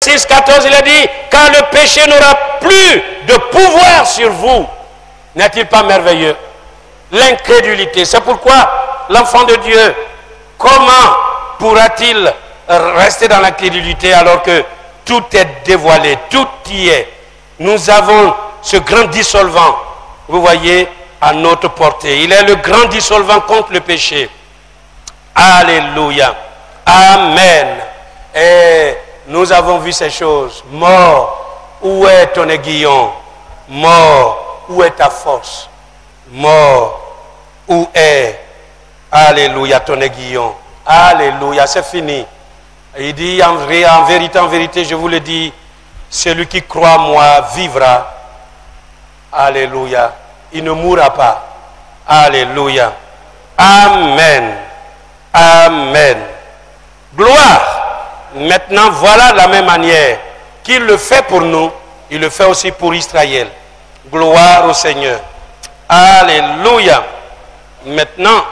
6, 14, il a dit, car le péché n'aura plus de pouvoir sur vous. N'est-il pas merveilleux? L'incrédulité. C'est pourquoi l'enfant de Dieu, comment pourra-t-il rester dans l'incrédulité alors que tout est dévoilé, tout y est? Nous avons ce grand dissolvant, vous voyez, à notre portée. Il est le grand dissolvant contre le péché. Alléluia. Amen. Et nous avons vu ces choses. Mort, où est ton aiguillon? Mort, où est ta force? Mort, où est, alléluia, ton aiguillon? Alléluia, c'est fini. Il dit, en vérité, je vous le dis, celui qui croit en moi vivra. Alléluia. Il ne mourra pas. Alléluia. Amen. Amen. Gloire. Maintenant, voilà la même manière qu'il le fait pour nous, il le fait aussi pour Israël. Gloire au Seigneur. Alléluia. Maintenant,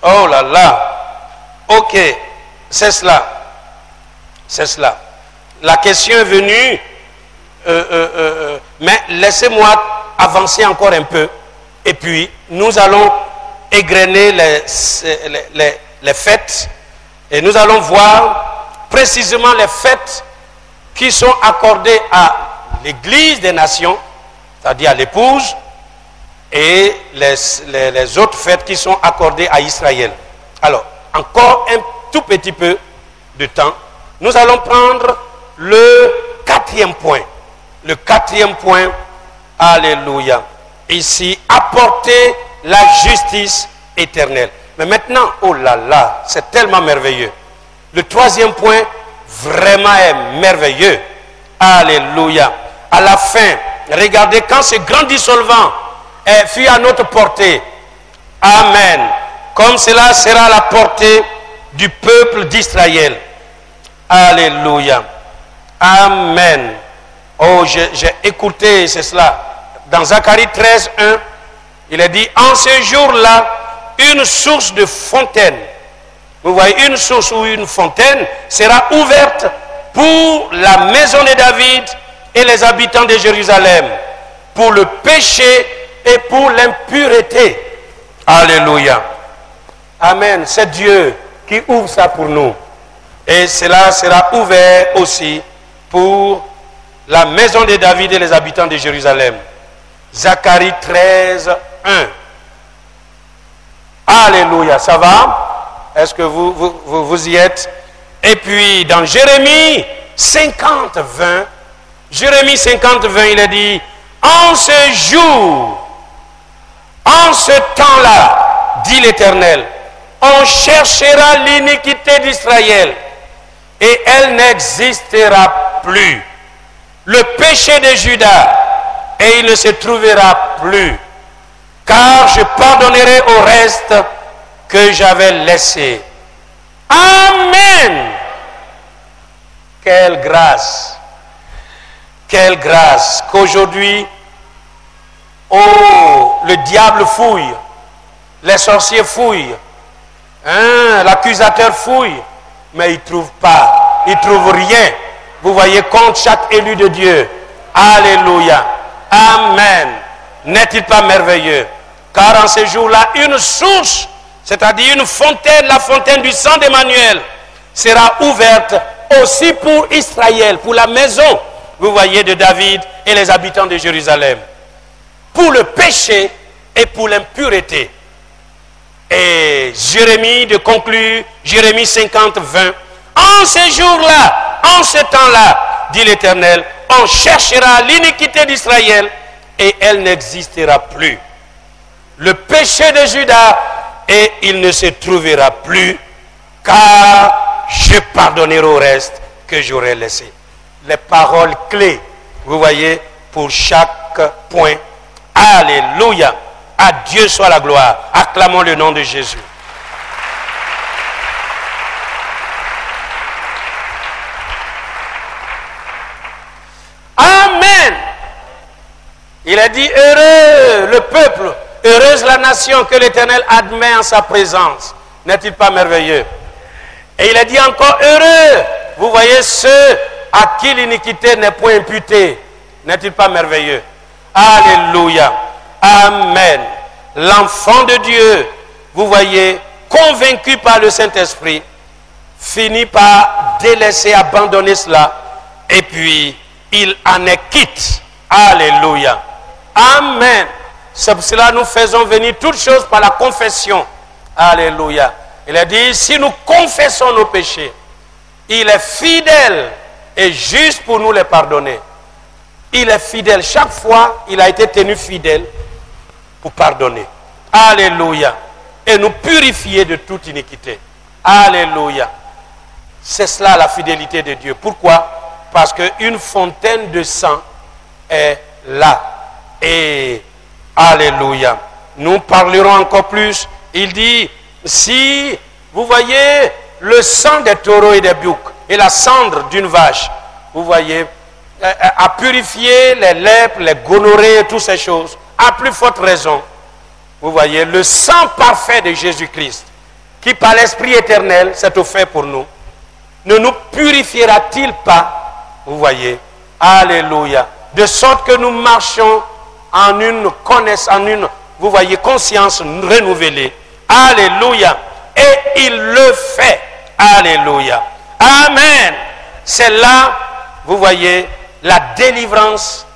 oh là là. Ok, c'est cela. C'est cela. La question est venue, mais laissez-moi avancer encore un peu. Et puis, nous allons égrener les fêtes. Et nous allons voir précisément les fêtes qui sont accordées à l'Église des nations, c'est-à-dire à l'épouse, et les autres fêtes qui sont accordées à Israël. Alors, encore un tout petit peu de temps. Nous allons prendre le quatrième point. Le quatrième point, alléluia. Ici, apporter la justice éternelle. Mais maintenant, oh là là, c'est tellement merveilleux. Le troisième point, vraiment est merveilleux. Alléluia. À la fin, regardez, quand ce grand dissolvant fut à notre portée, amen, comme cela sera à la portée du peuple d'Israël. Alléluia. Amen. Oh, j'ai écouté, c'est cela. Dans Zacharie 13, 1, il est dit, en ce jour-là, une source de fontaine, vous voyez, une source ou une fontaine sera ouverte pour la maison de David et les habitants de Jérusalem, pour le péché et pour l'impureté. Alléluia. Amen. C'est Dieu qui ouvre ça pour nous. Et cela sera ouvert aussi pour la maison de David et les habitants de Jérusalem. Zacharie 13, 1. Alléluia. Ça va? Est-ce que vous y êtes? Et puis dans Jérémie 50, 20, Jérémie 50, 20, il est dit, en ce jour, en ce temps-là, dit l'Éternel, on cherchera l'iniquité d'Israël et elle n'existera plus. Le péché de Juda, et il ne se trouvera plus. Car je pardonnerai au reste que j'avais laissé. Amen. Quelle grâce. Quelle grâce qu'aujourd'hui, oh, le diable fouille, les sorciers fouillent, hein, l'accusateur fouille, mais il ne trouve pas, il ne trouve rien. Vous voyez, contre chaque élu de Dieu. Alléluia. Amen. N'est-il pas merveilleux? Car en ce jour-là, une source, c'est-à-dire une fontaine, la fontaine du sang d'Emmanuel, sera ouverte aussi pour Israël, pour la maison, vous voyez, de David et les habitants de Jérusalem, pour le péché et pour l'impureté. Et Jérémie de conclure, Jérémie 50, 20, en ce jour-là, en ce temps-là, dit l'Éternel, on cherchera l'iniquité d'Israël et elle n'existera plus. Le péché de Juda et il ne se trouvera plus, car je pardonnerai au reste que j'aurai laissé. Les paroles clés, vous voyez, pour chaque point. Alléluia. À Dieu soit la gloire. Acclamons le nom de Jésus. Amen. Il a dit, heureux le peuple, heureuse la nation que l'Éternel admet en sa présence. N'est-il pas merveilleux? Et il a dit encore, heureux, vous voyez, ceux à qui l'iniquité n'est point imputée. N'est-il pas merveilleux? Alléluia. Amen. L'enfant de Dieu, vous voyez, convaincu par le Saint-Esprit, finit par délaisser, abandonner cela, et puis il en est quitte. Alléluia. Amen. C'est pour cela que nous faisons venir toutes choses par la confession. Alléluia. Il a dit, si nous confessons nos péchés, il est fidèle et juste pour nous les pardonner. Il est fidèle. Chaque fois, il a été tenu fidèle pour pardonner. Alléluia. Et nous purifier de toute iniquité. Alléluia. C'est cela la fidélité de Dieu. Pourquoi? Parce qu'une fontaine de sang est là. Et alléluia. Nous parlerons encore plus. Il dit, si vous voyez le sang des taureaux et des boucs et la cendre d'une vache, vous voyez, à purifier les lèpres, les gonorrhées et toutes ces choses, à plus forte raison, vous voyez, le sang parfait de Jésus-Christ, qui par l'Esprit éternel s'est offert pour nous, ne nous purifiera-t-il pas, vous voyez, alléluia, de sorte que nous marchions en une connaissance, en une, vous voyez, conscience renouvelée, alléluia, et il le fait, alléluia, amen. C'est là, vous voyez, la délivrance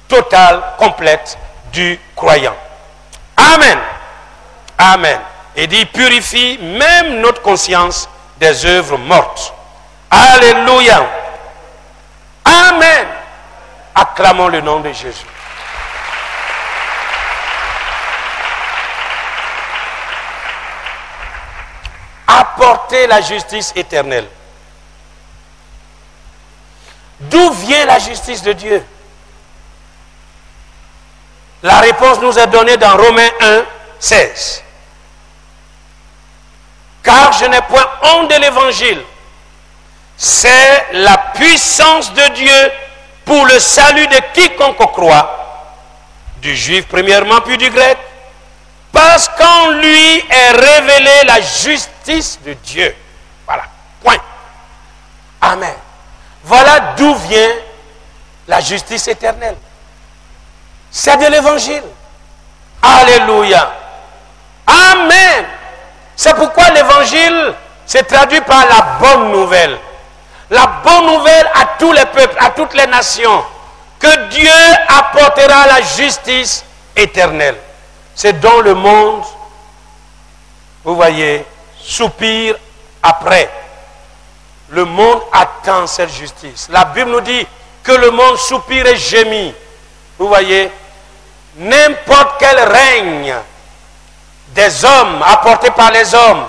totale, complète du croyant. Amen. Amen. Et dit, purifie même notre conscience des œuvres mortes. Alléluia. Amen. Acclamons le nom de Jésus. Apporter la justice éternelle. D'où vient la justice de Dieu? La réponse nous est donnée dans Romains 1, 16. Car je n'ai point honte de l'évangile. C'est la puissance de Dieu pour le salut de quiconque croit, du juif premièrement, puis du grec, parce qu'en lui est révélée la justice de Dieu. Voilà, point. Amen. Voilà d'où vient la justice éternelle. C'est de l'évangile. Alléluia. Amen. C'est pourquoi l'évangile se traduit par la bonne nouvelle. La bonne nouvelle à tous les peuples, à toutes les nations, que Dieu apportera la justice éternelle. C'est dont le monde, vous voyez, soupire après. Le monde attend cette justice. La Bible nous dit que le monde soupire et gémit. Vous voyez, n'importe quel règne des hommes apporté par les hommes,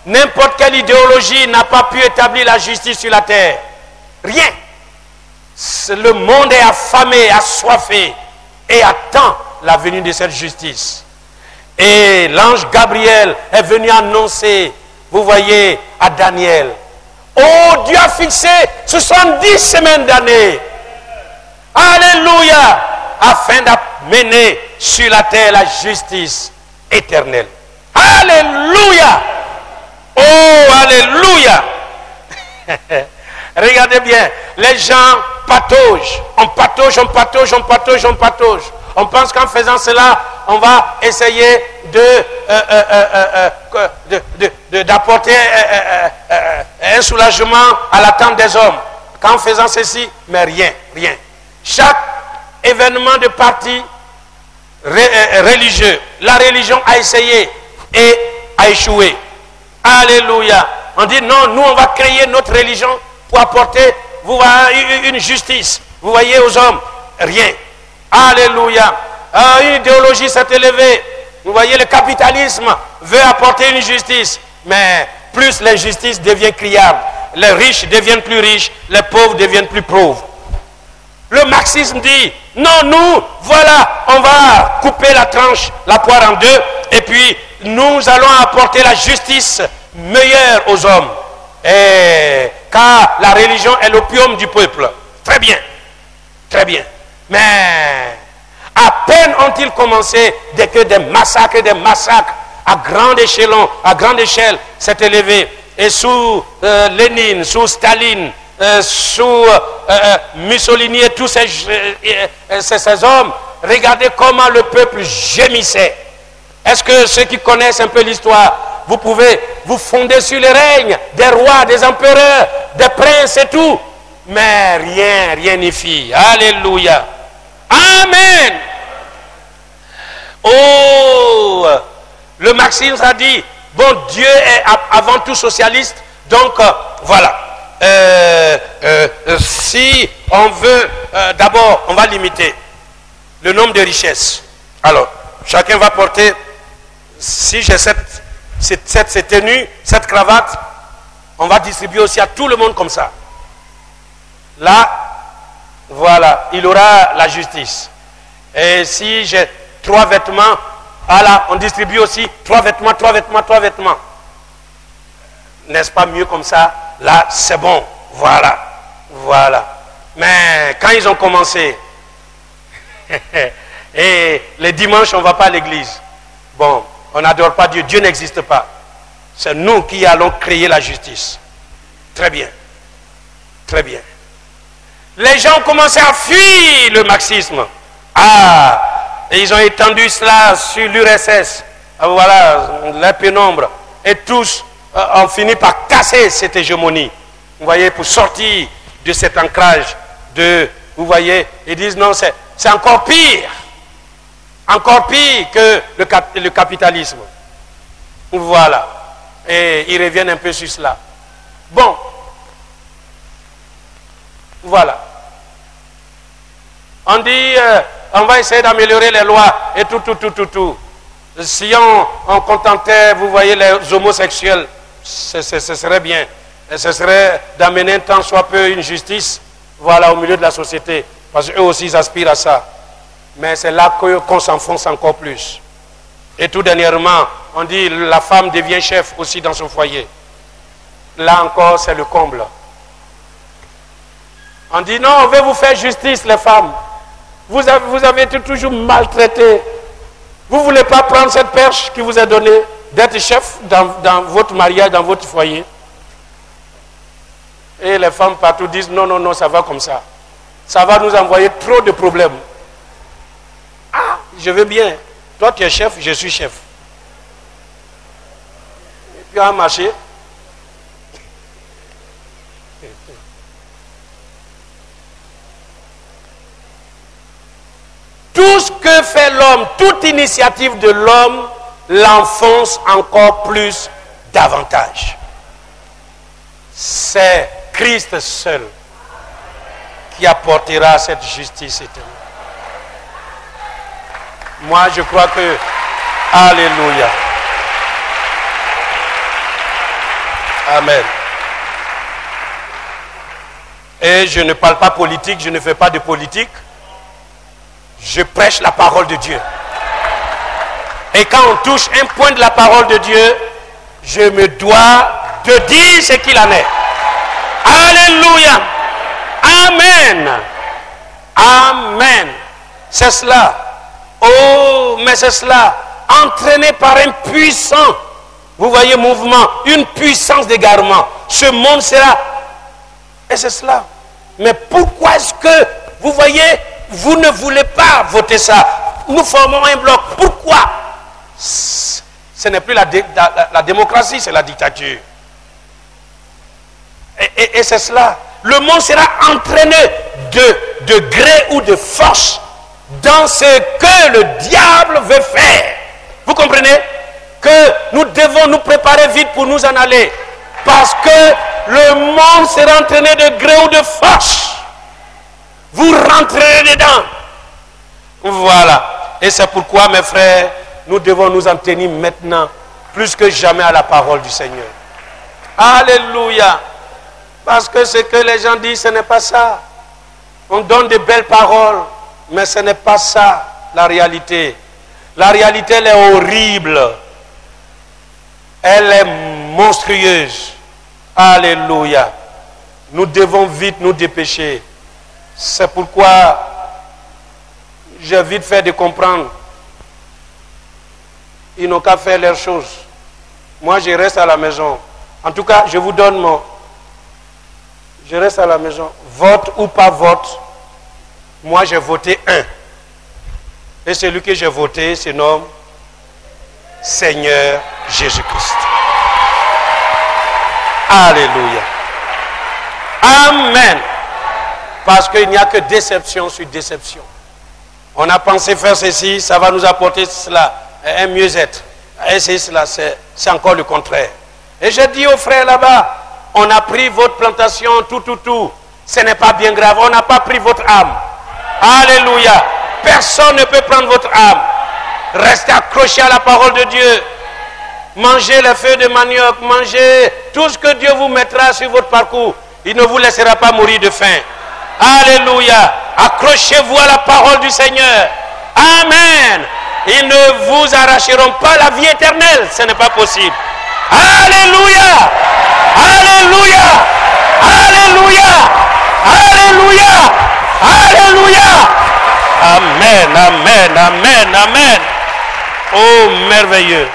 n'importe quelle idéologie n'a pas pu établir la justice sur la terre. Rien. Le monde est affamé, assoiffé et attend la venue de cette justice. Et l'ange Gabriel est venu annoncer, vous voyez, à Daniel. Oh, Dieu a fixé 70 semaines d'années. Alléluia. Afin d'amener sur la terre la justice éternelle. Alléluia. Oh, alléluia. Regardez bien, les gens pataugent. On patauge, on patauge, on patauge, on patauge. On pense qu'en faisant cela, on va essayer d'apporter un soulagement à l'attente des hommes. Qu'en faisant ceci, mais rien, rien. Chaque événement de parti religieux, la religion a essayé et a échoué. Alléluia. On dit non, nous on va créer notre religion pour apporter, vous voyez, une justice. Vous voyez aux hommes, rien. Alléluia. Une idéologie s'est élevée. Vous voyez, le capitalisme veut apporter une justice. Mais plus l'injustice devient criable. Les riches deviennent plus riches, les pauvres deviennent plus pauvres. Le marxisme dit, non, nous, voilà, on va couper la tranche, la poire en deux, et puis nous allons apporter la justice meilleure aux hommes. Car la religion est l'opium du peuple. Très bien, très bien. Mais à peine ont-ils commencé dès que des massacres à grand échelon, à grande échelle s'est élevé. Et sous Lénine, sous Staline, sous Mussolini et tous ces hommes, regardez comment le peuple gémissait. Est-ce que ceux qui connaissent un peu l'histoire, vous pouvez vous fonder sur les règnes des rois, des empereurs, des princes et tout? Mais rien n'y fit. Alléluia. Amen. Oh, le marxisme a dit, bon, Dieu est avant tout socialiste, donc voilà. Si on veut, d'abord, on va limiter le nombre de richesses. Alors, chacun va porter, si j'ai cette tenue, cette cravate, on va distribuer aussi à tout le monde comme ça. Là, voilà, il aura la justice. Et si j'ai 3 vêtements, voilà, on distribue aussi 3 vêtements, 3 vêtements, 3 vêtements. N'est-ce pas mieux comme ça? Là, c'est bon. Voilà. Voilà. Mais quand ils ont commencé, et les dimanches, on ne va pas à l'église. Bon, on n'adore pas Dieu. Dieu n'existe pas. C'est nous qui allons créer la justice. Très bien. Très bien. Les gens ont commencé à fuir le marxisme. Ah, et ils ont étendu cela sur l'URSS. Voilà, la pénombre. Et tous ont fini par casser cette hégémonie. Vous voyez, pour sortir de cet ancrage vous voyez, ils disent non, c'est encore pire. Encore pire que le capitalisme. Voilà. Et ils reviennent un peu sur cela. Bon. Voilà. On dit, on va essayer d'améliorer les lois et tout. Si on contentait, vous voyez, les homosexuels, ce serait bien. Et ce serait d'amener un tant soit peu une justice, voilà, au milieu de la société. Parce qu'eux aussi, ils aspirent à ça. Mais c'est là qu'on s'enfonce encore plus. Et tout dernièrement, on dit la femme devient chef aussi dans son foyer. Là encore, c'est le comble. On dit non, on veut vous faire justice, les femmes. Vous avez été toujours maltraité. Vous ne voulez pas prendre cette perche qui vous est donnée d'être chef dans votre mariage, dans votre foyer. Et les femmes partout disent non, ça va comme ça. Ça va nous envoyer trop de problèmes. Ah, je veux bien. Toi, tu es chef, je suis chef. Et puis on a marché. Tout ce que fait l'homme, toute initiative de l'homme, l'enfonce encore plus davantage. C'est Christ seul qui apportera cette justice éternelle. Moi, je crois que... Alléluia. Amen. Et je ne parle pas politique, je ne fais pas de politique. Je prêche la parole de Dieu. Et quand on touche un point de la parole de Dieu, je me dois de dire ce qu'il en est. Alléluia. Amen. Amen. C'est cela. Oh, mais c'est cela. Entraîné par un puissant, vous voyez, mouvement, une puissance d'égarement. Ce monde sera... Et c'est cela. Mais pourquoi est-ce que, vous voyez, vous ne voulez pas voter ça? Nous formons un bloc. Pourquoi? Ce n'est plus la démocratie, c'est la dictature. Et c'est cela. Le monde sera entraîné de gré ou de force dans ce que le diable veut faire. Vous comprenez? Que nous devons nous préparer vite pour nous en aller. Parce que le monde sera entraîné de gré ou de force. Vous rentrerez dedans. Voilà. Et c'est pourquoi, mes frères, nous devons nous en tenir maintenant plus que jamais à la parole du Seigneur. Alléluia. Parce que ce que les gens disent, ce n'est pas ça. On donne de belles paroles, mais ce n'est pas ça la réalité. La réalité, elle est horrible. Elle est monstrueuse. Alléluia. Nous devons vite nous dépêcher. C'est pourquoi j'ai vite fait de comprendre. Ils n'ont qu'à faire leurs choses. Moi, je reste à la maison. En tout cas, je vous donne Je reste à la maison. Vote ou pas vote, moi j'ai voté un. Et celui que j'ai voté se nomme Seigneur Jésus-Christ. Alléluia. Amen. Parce qu'il n'y a que déception sur déception. On a pensé faire ceci, ça va nous apporter cela, un mieux-être. Et cela, c'est encore le contraire. Et je dis aux frères là-bas, on a pris votre plantation, tout. Ce n'est pas bien grave, on n'a pas pris votre âme. Alléluia. Personne ne peut prendre votre âme. Restez accrochés à la parole de Dieu. Mangez les feuilles de manioc, mangez tout ce que Dieu vous mettra sur votre parcours. Il ne vous laissera pas mourir de faim. Alléluia. Accrochez-vous à la parole du Seigneur. Amen. Ils ne vous arracheront pas la vie éternelle. Ce n'est pas possible. Alléluia. Alléluia. Alléluia. Alléluia. Alléluia. Amen. Amen. Amen. Amen. Oh, merveilleux.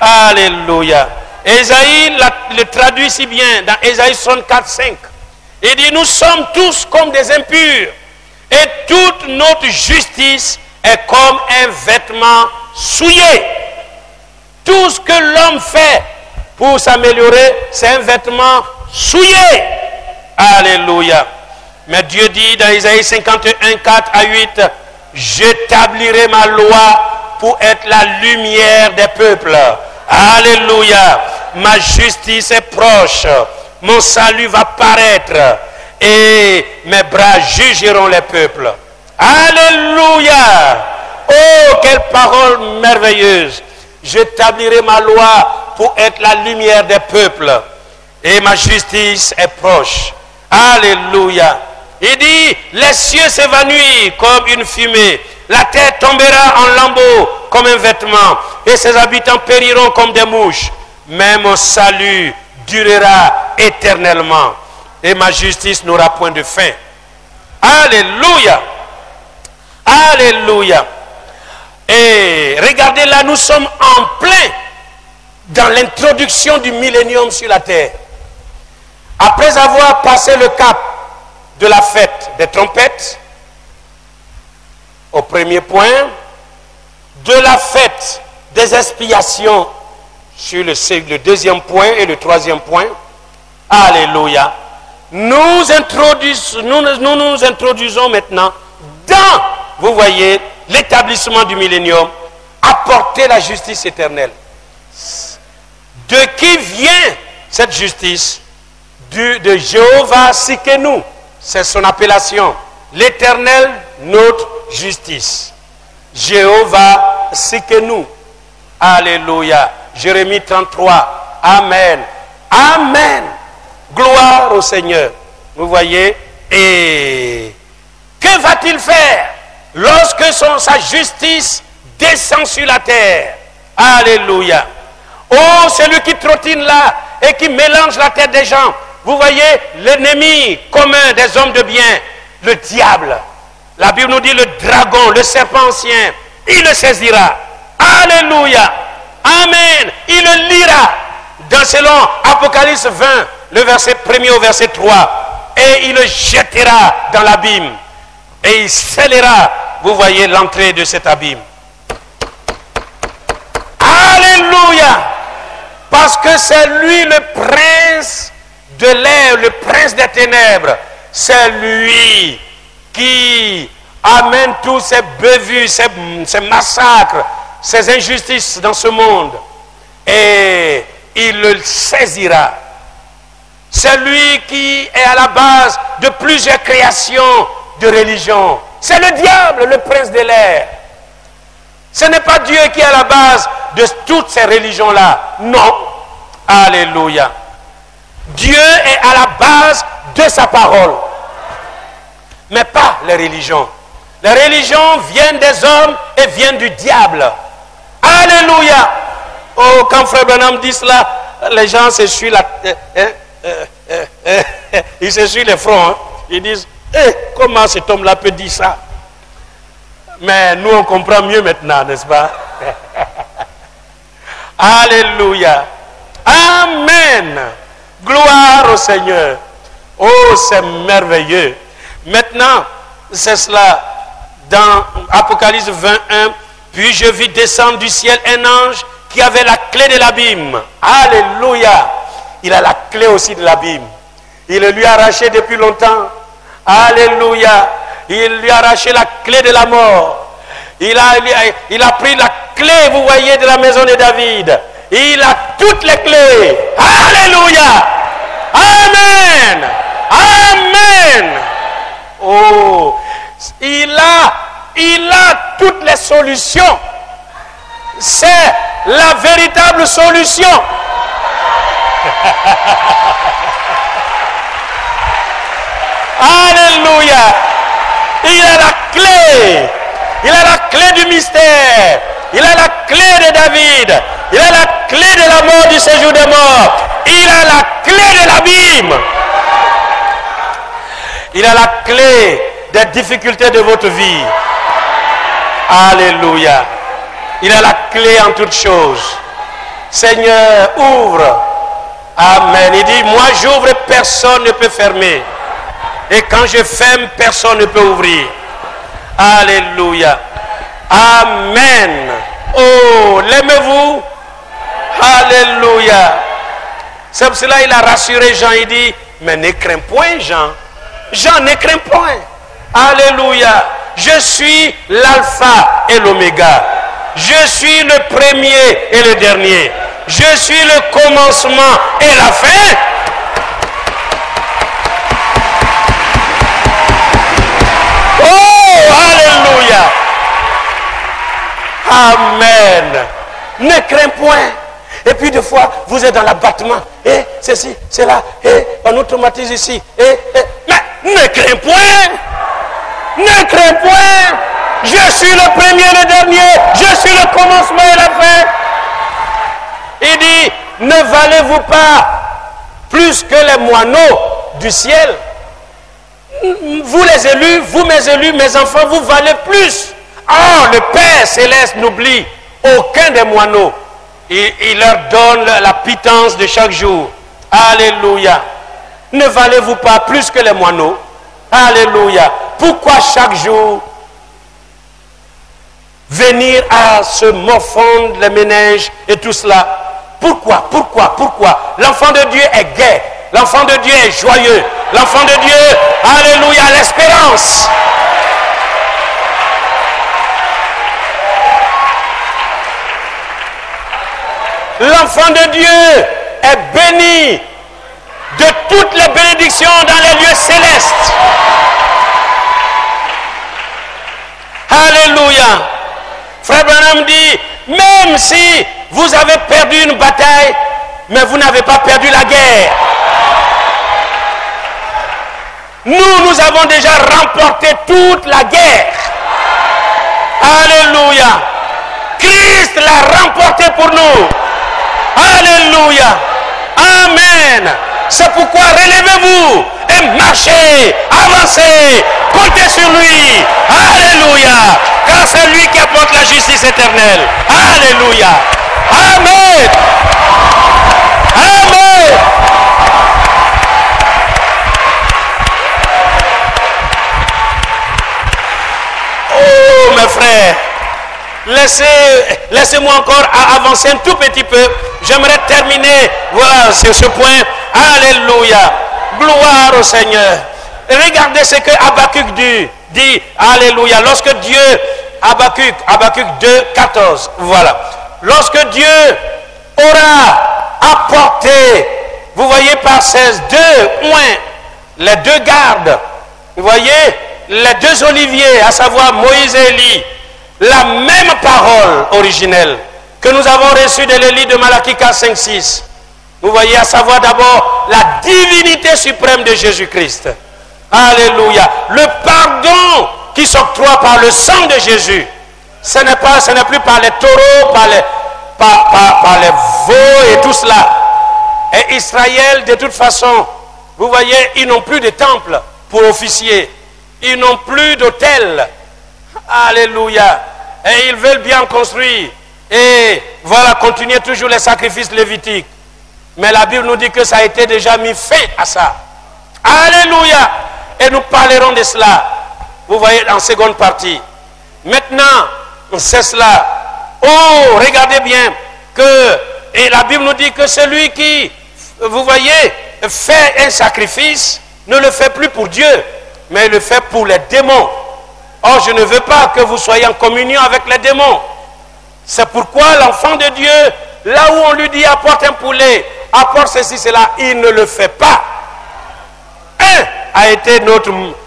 Alléluia. Ésaïe le traduit si bien dans Ésaïe 64, 5. Il dit, nous sommes tous comme des impurs et toute notre justice est comme un vêtement souillé. Tout ce que l'homme fait pour s'améliorer, c'est un vêtement souillé. Alléluia. Mais Dieu dit dans Ésaïe 51, 4 à 8, j'établirai ma loi pour être la lumière des peuples. Alléluia. Ma justice est proche. Mon salut va paraître. Et mes bras jugeront les peuples. Alléluia. Oh, quelle parole merveilleuse. J'établirai ma loi pour être la lumière des peuples. Et ma justice est proche. Alléluia. Il dit, les cieux s'évanouissent comme une fumée. La terre tombera en lambeaux comme un vêtement. Et ses habitants périront comme des mouches. Mais mon salut durera éternellement. Et ma justice n'aura point de fin. Alléluia. Alléluia. Et regardez là, nous sommes en plein dans l'introduction du millénium sur la terre. Après avoir passé le cap de la fête des trompettes, au premier point, de la fête des expiations sur le deuxième point et le troisième point. Alléluia. Nous nous introduisons maintenant dans, vous voyez, l'établissement du millénium, apporter la justice éternelle. De qui vient cette justice? De Jéhovah Sikenu. C'est son appellation. L'Éternel, notre justice. Jéhovah Sikenu. Alléluia. Jérémie 33. Amen. Amen. Gloire au Seigneur. Vous voyez? Et que va-t-il faire lorsque sa justice descend sur la terre? Alléluia. Oh, celui qui trottine là et qui mélange la tête des gens. Vous voyez, l'ennemi commun des hommes de bien, le diable. La Bible nous dit le dragon, le serpent ancien, il le saisira. Alléluia. Amen. Il le lira. Dans selon Apocalypse 20, le verset 1er au verset 3. Et il le jettera dans l'abîme. Et il scellera, vous voyez, l'entrée de cet abîme. Alléluia. Parce que c'est lui le prince de l'air, le prince des ténèbres. C'est lui qui amène tous ces bévues, ces massacres, ces injustices dans ce monde. Et il le saisira. C'est lui qui est à la base de plusieurs créations de religion. C'est le diable, le prince de l'air. Ce n'est pas Dieu qui est à la base de toutes ces religions-là. Non. Alléluia. Dieu est à la base de sa parole. Mais pas les religions. Les religions viennent des hommes et viennent du diable. Alléluia. Oh, quand Frère Branham dit cela, les gens s'essuient ils s'essuient les fronts. Hein. Ils disent, comment cet homme-là peut dire ça? Mais nous, on comprend mieux maintenant, n'est-ce pas? Alléluia. Amen. Gloire au Seigneur. Oh, c'est merveilleux. Maintenant, c'est cela. Dans Apocalypse 21, puis je vis descendre du ciel un ange qui avait la clé de l'abîme. Alléluia. Il a la clé aussi de l'abîme. Il le lui a arraché depuis longtemps. Alléluia. Il lui a arraché la clé de la mort. Il a pris la clé, vous voyez, de la maison de David. Il a toutes les clés. Alléluia. Amen. Amen. Oh, il a toutes les solutions. C'est la véritable solution. Alléluia. Il a la clé. Il a la clé du mystère. Il a la clé de David. Il a la clé de la mort, du séjour des morts. Il a la clé de l'abîme. Il a la clé des difficultés de votre vie. Alléluia. Il a la clé en toutes choses. Seigneur, ouvre. Amen. Il dit, moi j'ouvre et personne ne peut fermer. Et quand je ferme, personne ne peut ouvrir. Alléluia. Amen. Oh, l'aimez-vous? Alléluia. C'est pour cela qu'il a rassuré Jean. Il dit, mais ne crains point, Jean. Jean, ne crains point. Alléluia. Je suis l'alpha et l'oméga. Je suis le premier et le dernier. Je suis le commencement et la fin. Oh, alléluia. Amen. Ne crains point. Et puis des fois, vous êtes dans l'abattement. Et ceci, cela, et on automatise ici. Mais ne crains point. Ne crains point. Je suis le premier et le dernier. Je suis le commencement et la fin. Il dit, ne valez-vous pas plus que les moineaux du ciel? Vous les élus, vous mes élus, mes enfants, vous valez plus. Oh, le Père Céleste n'oublie aucun des moineaux. Il leur donne la pitance de chaque jour. Alléluia. Ne valez-vous pas plus que les moineaux? Alléluia. Pourquoi chaque jour venir à se morfondre les méninges et tout cela? Pourquoi? L'enfant de Dieu est gai. L'enfant de Dieu est joyeux. L'enfant de Dieu, alléluia, l'espérance. L'enfant de Dieu est béni de toutes les bénédictions dans les lieux célestes. Alléluia. Frère Branham dit, même si vous avez perdu une bataille, mais vous n'avez pas perdu la guerre. Nous avons déjà remporté toute la guerre. Alléluia. Christ l'a remporté pour nous. Alléluia. Amen. C'est pourquoi relevez-vous et marchez, avancez, comptez sur lui. Alléluia. Car c'est lui qui apporte la justice éternelle. Alléluia. Amen. Amen. Oh mes frères, laissez-moi encore avancer un tout petit peu. J'aimerais terminer, voilà, sur ce point. Alléluia. Gloire au Seigneur. Regardez ce que Habakkuk dit. Alléluia. Lorsque Dieu, Habakkuk 2, 14, voilà. Lorsque Dieu aura apporté, vous voyez par ces deux points, les deux gardes, vous voyez, les deux oliviers, à savoir Moïse et Élie, la même parole originelle que nous avons reçue de l'Élie de Malachie 4, 5, 6. Vous voyez, à savoir d'abord la divinité suprême de Jésus-Christ. Alléluia. Le pardon qui s'octroie par le sang de Jésus. Ce n'est plus par les taureaux, par les veaux et tout cela. Et Israël, de toute façon, vous voyez, ils n'ont plus de temple pour officier. Ils n'ont plus d'autel. Alléluia. Et ils veulent bien construire. Et voilà, continuer toujours les sacrifices lévitiques. Mais la Bible nous dit que ça a été déjà mis fin à ça. Alléluia. Et nous parlerons de cela. Vous voyez en seconde partie. Maintenant, c'est cela. Oh, regardez bien que, et la Bible nous dit que celui qui, vous voyez, fait un sacrifice, ne le fait plus pour Dieu, mais il le fait pour les démons. Or, je ne veux pas que vous soyez en communion avec les démons. C'est pourquoi l'enfant de Dieu, là où on lui dit apporte un poulet, apporte ceci, cela, il ne le fait pas. Un a été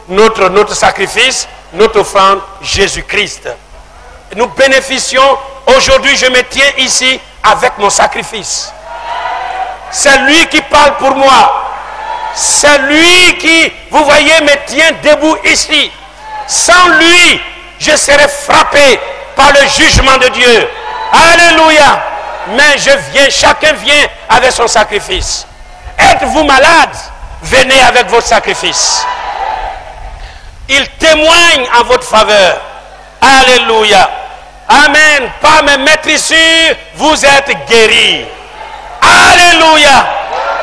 notre sacrifice, notre offrande, Jésus-Christ. Nous bénéficions, aujourd'hui je me tiens ici avec mon sacrifice. C'est lui qui parle pour moi. C'est lui qui, vous voyez, me tient debout ici. Sans lui, je serais frappé par le jugement de Dieu. Alléluia. Mais je viens, chacun vient avec son sacrifice. Êtes-vous malade? Venez avec votre sacrifice. Il témoigne en votre faveur. Alléluia. Amen. Par mes maîtrisures, vous êtes guéris. Alléluia.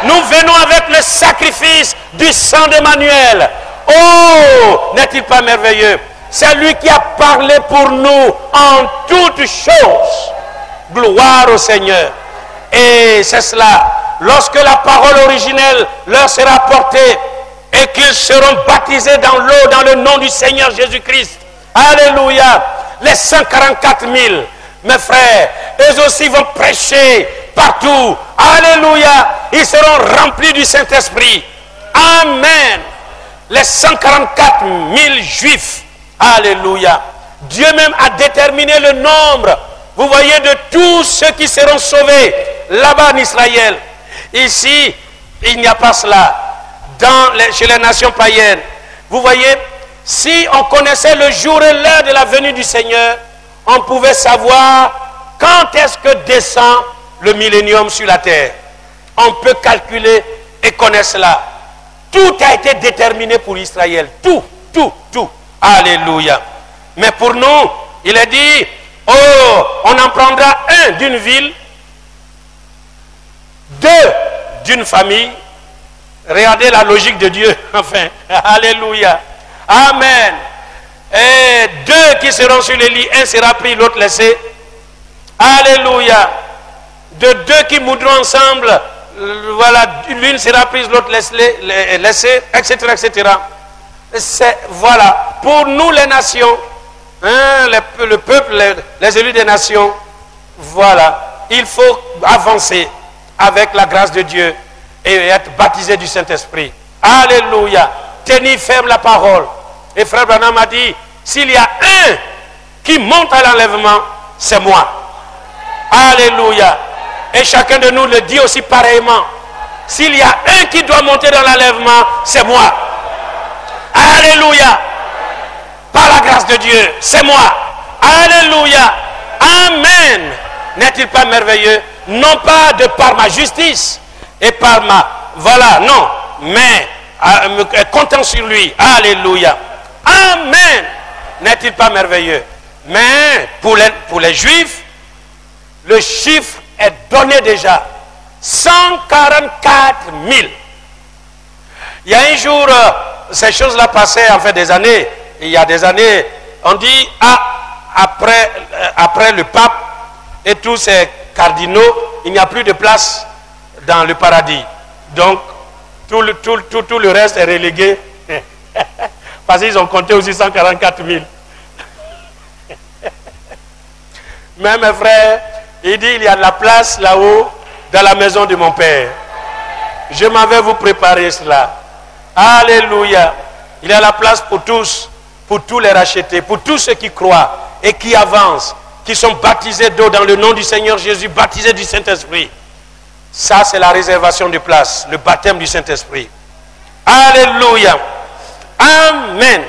Nous venons avec le sacrifice du sang d'Emmanuel. Oh, n'est-il pas merveilleux? C'est lui qui a parlé pour nous en toutes choses. Gloire au Seigneur. Et c'est cela. Lorsque la parole originelle leur sera apportée et qu'ils seront baptisés dans l'eau, dans le nom du Seigneur Jésus-Christ. Alléluia. Les 144 000, mes frères, eux aussi vont prêcher partout. Alléluia. Ils seront remplis du Saint-Esprit. Amen. Les 144 000 juifs. Alléluia. Dieu même a déterminé le nombre, vous voyez, de tous ceux qui seront sauvés là-bas en Israël. Ici, il n'y a pas cela. Chez les nations païennes, vous voyez, si on connaissait le jour et l'heure de la venue du Seigneur, on pouvait savoir quand est-ce que descend le millénium sur la terre. On peut calculer et connaître cela. Tout a été déterminé pour Israël. Tout, tout, tout. Alléluia. Mais pour nous, il est dit, oh, on en prendra un d'une ville, deux d'une famille. Regardez la logique de Dieu, enfin. Alléluia. Amen. Et deux qui seront sur le lit, un sera pris, l'autre laissé. Alléluia. De deux qui moudront ensemble, voilà, l'une sera prise, l'autre laissée, etc., etc. Voilà, pour nous les nations, hein, le peuple, les élus des nations, voilà, il faut avancer avec la grâce de Dieu et être baptisé du Saint-Esprit. Alléluia. Tenir ferme la parole. Et frère Branham a dit, s'il y a un qui monte à l'enlèvement, c'est moi. Alléluia. Et chacun de nous le dit aussi pareillement. S'il y a un qui doit monter dans l'enlèvement, c'est moi. Alléluia. Par la grâce de Dieu, c'est moi. Alléluia. Amen. N'est-il pas merveilleux? Non pas de par ma justice et par ma... Voilà, non. Mais comptant sur lui. Alléluia. Amen. N'est-il pas merveilleux? Mais pour les Juifs, le chiffre est donné déjà. 144 000. Il y a un jour, ces choses-là passaient en fait des années. Il y a des années, on dit, après le pape et tous ces cardinaux, il n'y a plus de place dans le paradis. Donc, tout le reste est relégué. Parce qu'ils ont compté aussi 144 000. Mais mes frères, il dit, il y a de la place là-haut, dans la maison de mon Père. Je m'en vais vous préparer cela. Alléluia. Il y a la place pour tous les racheter, pour tous ceux qui croient et qui avancent, qui sont baptisés d'eau dans le nom du Seigneur Jésus, baptisés du Saint-Esprit. Ça, c'est la réservation de place, le baptême du Saint-Esprit. Alléluia. Amen.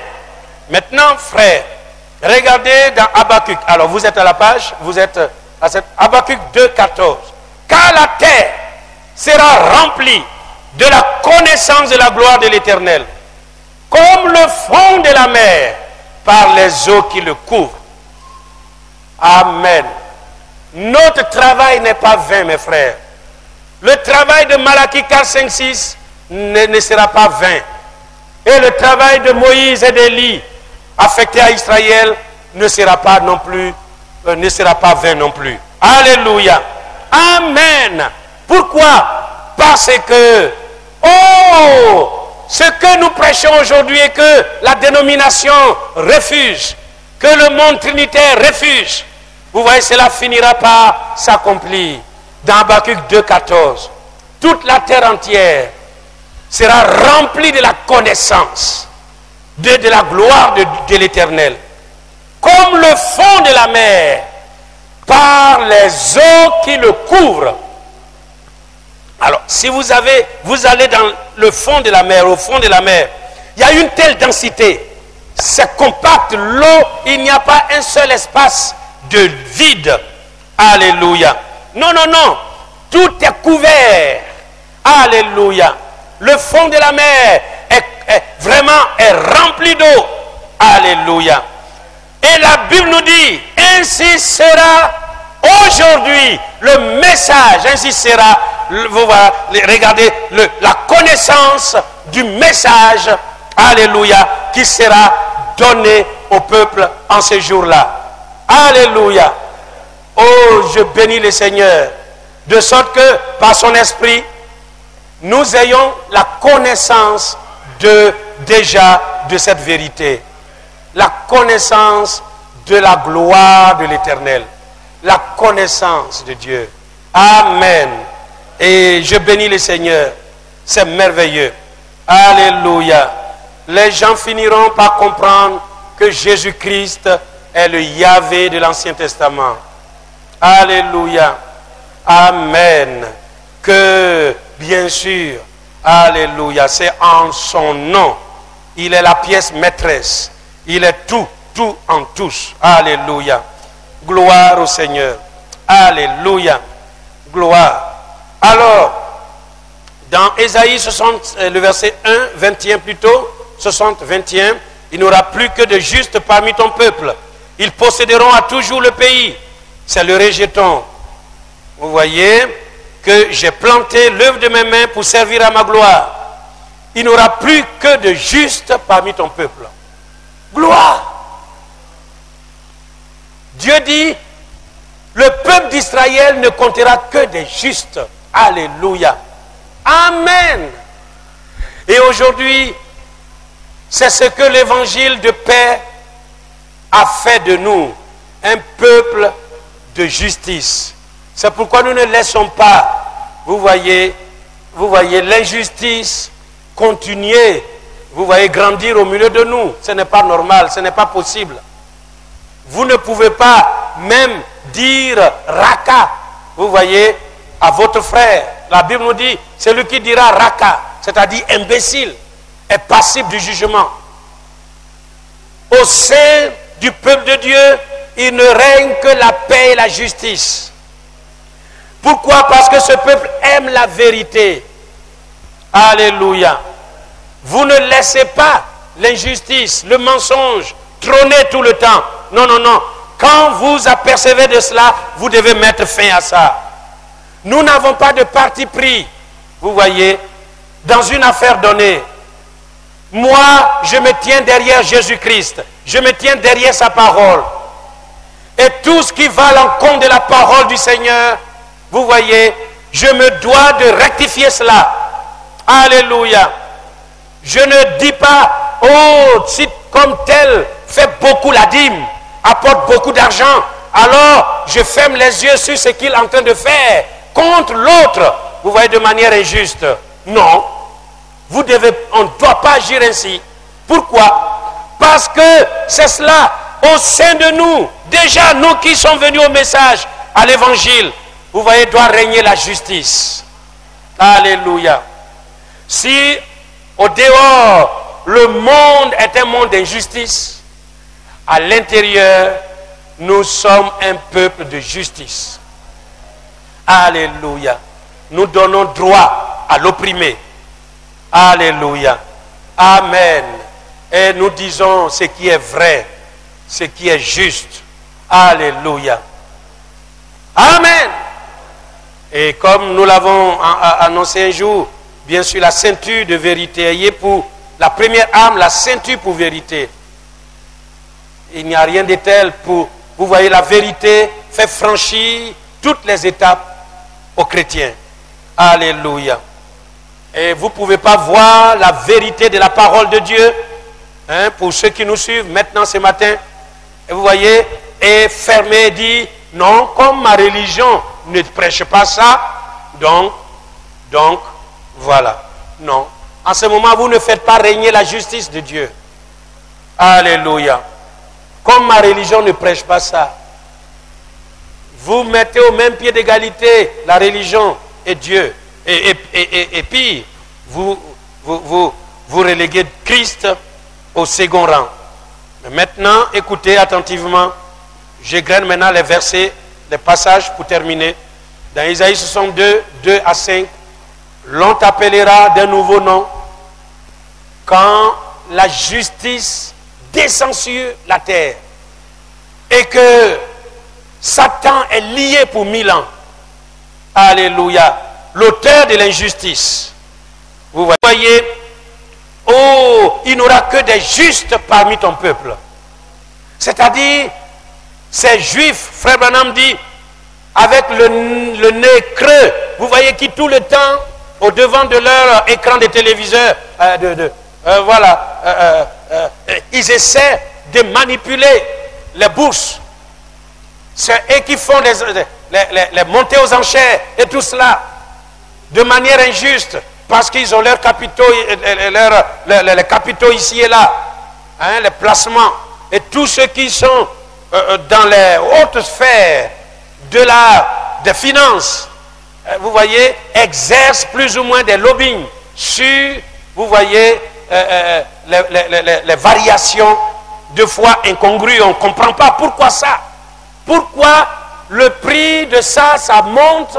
Maintenant, frères, regardez dans Habakkuk. Alors, vous êtes à la page, vous êtes à cette Habakkuk 2,14. Car la terre sera remplie de la connaissance de la gloire de l'Éternel, comme le fond de la mer par les eaux qui le couvrent. Amen. Notre travail n'est pas vain, mes frères. Le travail de Malachie 4, 5, 6 ne sera pas vain. Et le travail de Moïse et d'Élie affecté à Israël ne sera pas non plus, ne sera pas vain non plus. Alléluia. Amen. Pourquoi? Parce que, ce que nous prêchons aujourd'hui et que la dénomination refuse, que le monde trinitaire refuse, vous voyez, cela finira par s'accomplir. Dans Habakkuk 2,14, toute la terre entière sera remplie de la connaissance, de la gloire de l'Éternel. Comme le fond de la mer, par les eaux qui le couvrent. Alors, si vous allez dans le fond de la mer, au fond de la mer, il y a une telle densité, c'est compact, l'eau, il n'y a pas un seul espace de vide. Alléluia. Non, non, non, tout est couvert. Alléluia. Le fond de la mer est vraiment rempli d'eau. Alléluia. Et la Bible nous dit, ainsi sera aujourd'hui le message, ainsi sera, vous regardez, la connaissance du message, alléluia, qui sera donné au peuple en ce jour-là. Alléluia. Oh, je bénis le Seigneur, de sorte que par son esprit, nous ayons la connaissance déjà de cette vérité. La connaissance de la gloire de l'Éternel. La connaissance de Dieu. Amen. Et je bénis le Seigneur. C'est merveilleux. Alléluia. Les gens finiront par comprendre que Jésus-Christ est le Yahvé de l'Ancien Testament. Alléluia. Amen. Que, bien sûr, alléluia, c'est en son nom. Il est la pièce maîtresse. Il est tout, tout en tous. Alléluia. Gloire au Seigneur. Alléluia. Gloire. Alors, dans Ésaïe 60, le verset 1, 21 plutôt, 60, 21, il n'y aura plus que de justes parmi ton peuple. Ils posséderont à toujours le pays. C'est le rejeton. Vous voyez que j'ai planté l'œuvre de mes mains pour servir à ma gloire. Il n'y aura plus que de justes parmi ton peuple. Gloire. Dieu dit, le peuple d'Israël ne comptera que des justes. Alléluia. Amen. Et aujourd'hui, c'est ce que l'évangile de paix a fait de nous, un peuple de justice. C'est pourquoi nous ne laissons pas, vous voyez l'injustice continuer, vous voyez, grandir au milieu de nous. Ce n'est pas normal, ce n'est pas possible. Vous ne pouvez pas même dire raka, vous voyez, à votre frère. La Bible nous dit, celui qui dira raka, c'est-à-dire imbécile, est passible du jugement. Au sein du peuple de Dieu, il ne règne que la paix et la justice. Pourquoi? Parce que ce peuple aime la vérité. Alléluia. Vous ne laissez pas l'injustice, le mensonge trôner tout le temps. Non, non, non. Quand vous apercevez de cela, vous devez mettre fin à ça. Nous n'avons pas de parti pris, vous voyez, dans une affaire donnée. Moi, je me tiens derrière Jésus-Christ. Je me tiens derrière sa parole. Et tout ce qui va à l'encontre de la parole du Seigneur, vous voyez, je me dois de rectifier cela. Alléluia. Je ne dis pas, oh, si comme tel fait beaucoup la dîme, apporte beaucoup d'argent, alors je ferme les yeux sur ce qu'il est en train de faire contre l'autre, vous voyez, de manière injuste. Non. On ne doit pas agir ainsi. Pourquoi? Parce que c'est cela, au sein de nous, déjà nous qui sommes venus au message, à l'évangile, vous voyez, doit régner la justice. Alléluia. Si au dehors, le monde est un monde d'injustice, à l'intérieur, nous sommes un peuple de justice. Alléluia. Nous donnons droit à l'opprimé. Alléluia. Amen. Et nous disons ce qui est vrai, ce qui est juste. Alléluia. Amen. Et comme nous l'avons annoncé un jour, bien sûr, la ceinture de vérité, ayez pour la première arme, la ceinture pour vérité. Il n'y a rien de tel pour, vous voyez, la vérité fait franchir toutes les étapes aux chrétiens. Alléluia. Et vous ne pouvez pas voir la vérité de la parole de Dieu, hein, pour ceux qui nous suivent maintenant ce matin. Et vous voyez, et fermer et dire, non, comme ma religion ne prêche pas ça, donc, voilà. Non. En ce moment, vous ne faites pas régner la justice de Dieu. Alléluia. Comme ma religion ne prêche pas ça, vous mettez au même pied d'égalité la religion et Dieu. Et puis, vous reléguez Christ au second rang. Mais maintenant, écoutez attentivement. J'égrène maintenant les versets, les passages pour terminer. Dans Isaïe 62, 2 à 5, l'on t'appellera d'un nouveau nom quand la justice descend sur la terre et que Satan est lié pour 1000 ans. Alléluia. L'auteur de l'injustice. Vous voyez, oh, il n'y aura que des justes parmi ton peuple. C'est-à-dire, ces juifs, frère Branham dit, avec le nez creux, vous voyez, qui tout le temps, au devant de leur écran de téléviseur, ils essaient de manipuler les bourses. C'est eux qui font les montées aux enchères et tout cela de manière injuste parce qu'ils ont leurs capitaux, les capitaux ici et là, hein, les placements. Et tous ceux qui sont dans les hautes sphères des finances, vous voyez, exercent plus ou moins des lobbying sur, vous voyez, les variations de foi incongrues. On ne comprend pas pourquoi ça. Pourquoi le prix de ça monte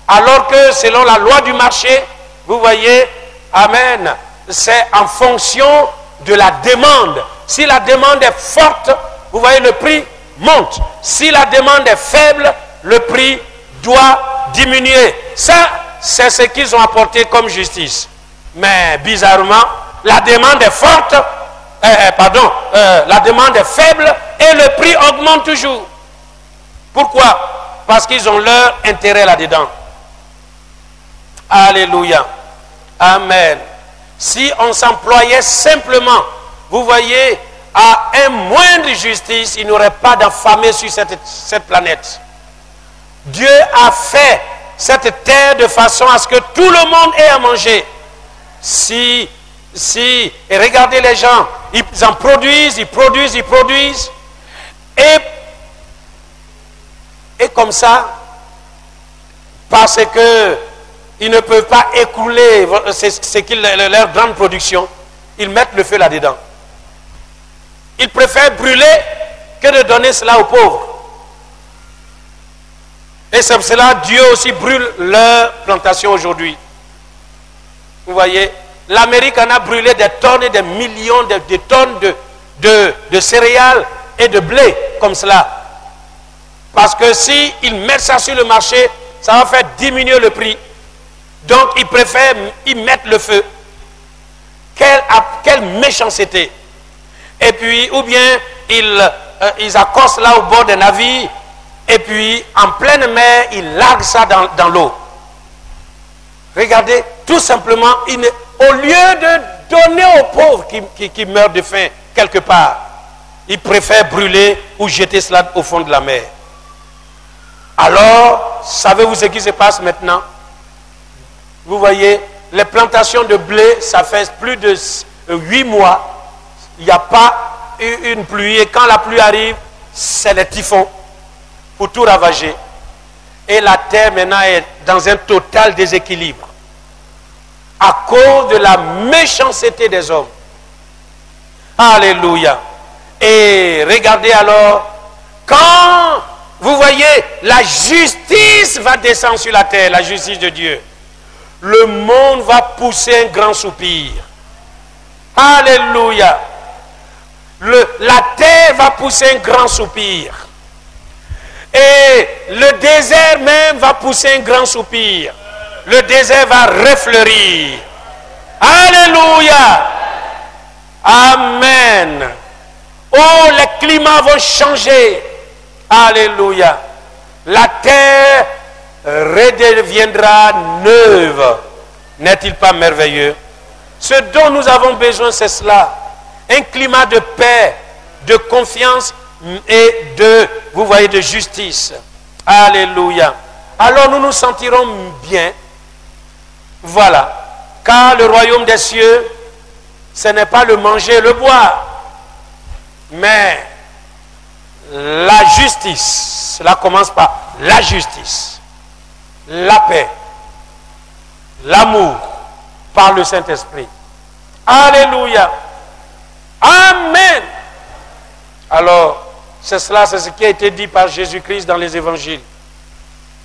alors que selon la loi du marché, vous voyez, amen, c'est en fonction de la demande. Si la demande est forte, vous voyez, le prix monte. Si la demande est faible, le prix doit diminuer. Ça, c'est ce qu'ils ont apporté comme justice. Mais bizarrement, la demande est forte, la demande est faible et le prix augmente toujours. Pourquoi? Parce qu'ils ont leur intérêt là-dedans. Alléluia. Amen. Si on s'employait simplement, vous voyez, à un moindre justice, il n'y aurait pas d'infamie sur cette planète. Dieu a fait cette terre de façon à ce que tout le monde ait à manger. Et regardez les gens, ils en produisent, ils produisent. Et comme ça, parce que ils ne peuvent pas écouler leur grande production, ils mettent le feu là-dedans. Ils préfèrent brûler que de donner cela aux pauvres. Et c'est pour cela que Dieu aussi brûle leurs plantations aujourd'hui. Vous voyez, l'Amérique en a brûlé des tonnes et des millions de tonnes de céréales et de blé comme cela. Parce que s'ils mettent ça sur le marché, ça va faire diminuer le prix. Donc ils préfèrent y mettre le feu. Quelle méchanceté. Et puis, ou bien ils accostent là au bord des navires, et puis en pleine mer, ils larguent ça dans l'eau. Regardez, tout simplement, au lieu de donner aux pauvres qui meurent de faim quelque part, ils préfèrent brûler ou jeter cela au fond de la mer. Alors, savez-vous ce qui se passe maintenant? Vous voyez, les plantations de blé, ça fait plus de 8 mois. Il n'y a pas eu une pluie. Et quand la pluie arrive, c'est les typhons pour tout ravager. Et la terre maintenant est dans un total déséquilibre. À cause de la méchanceté des hommes. Alléluia. Et regardez alors, quand vous voyez, la justice va descendre sur la terre, la justice de Dieu. Le monde va pousser un grand soupir. Alléluia. La terre va pousser un grand soupir. Et le désert même va pousser un grand soupir. Le désert va refleurir. Alléluia. Amen. Oh, les climats vont changer. Alléluia. La terre redeviendra neuve. N'est-il pas merveilleux? Ce dont nous avons besoin, c'est cela. Un climat de paix, de confiance et vous voyez, de justice. Alléluia. Alors nous nous sentirons bien. Voilà. Car le royaume des cieux, ce n'est pas le manger et le boire, mais la justice. Cela commence par la justice, la paix, l'amour par le Saint-Esprit. Alléluia. Amen. Alors, c'est cela, c'est ce qui a été dit par Jésus-Christ dans les évangiles.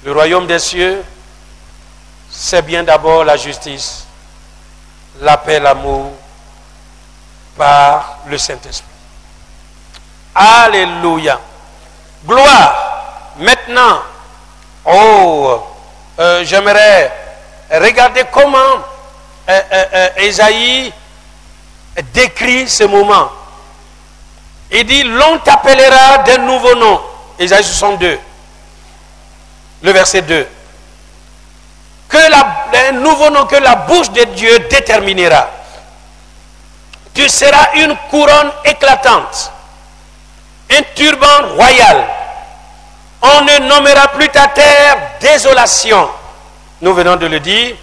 Le royaume des cieux, c'est bien d'abord la justice, la paix, l'amour par le Saint-Esprit. Alléluia. Gloire. Maintenant, j'aimerais regarder comment Ésaïe décrit ce moment. Il dit, l'on t'appellera d'un nouveau nom. Ésaïe 62, le verset 2. Un nouveau nom que la bouche de Dieu déterminera. Tu seras une couronne éclatante, un turban royal. On ne nommera plus ta terre désolation. Nous venons de le dire.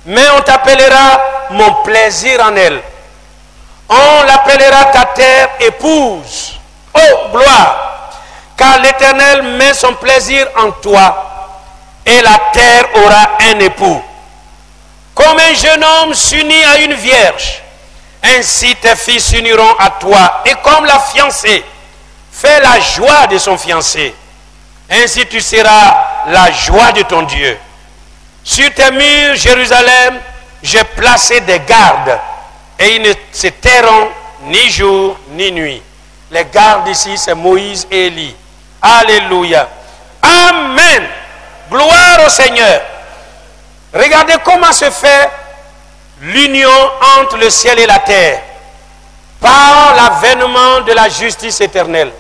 Mais on t'appellera mon plaisir en elle. On l'appellera ta terre épouse. Oh, gloire! Car l'Éternel met son plaisir en toi, et la terre aura un époux. Comme un jeune homme s'unit à une vierge, ainsi tes filles s'uniront à toi. Et comme la fiancée fait la joie de son fiancé, ainsi tu seras la joie de ton Dieu. Sur tes murs, Jérusalem, j'ai placé des gardes, et ils ne se tairont ni jour ni nuit. Les gardes ici, c'est Moïse et Élie. Alléluia. Amen. Gloire au Seigneur. Regardez comment se fait l'union entre le ciel et la terre. Par l'avènement de la justice éternelle.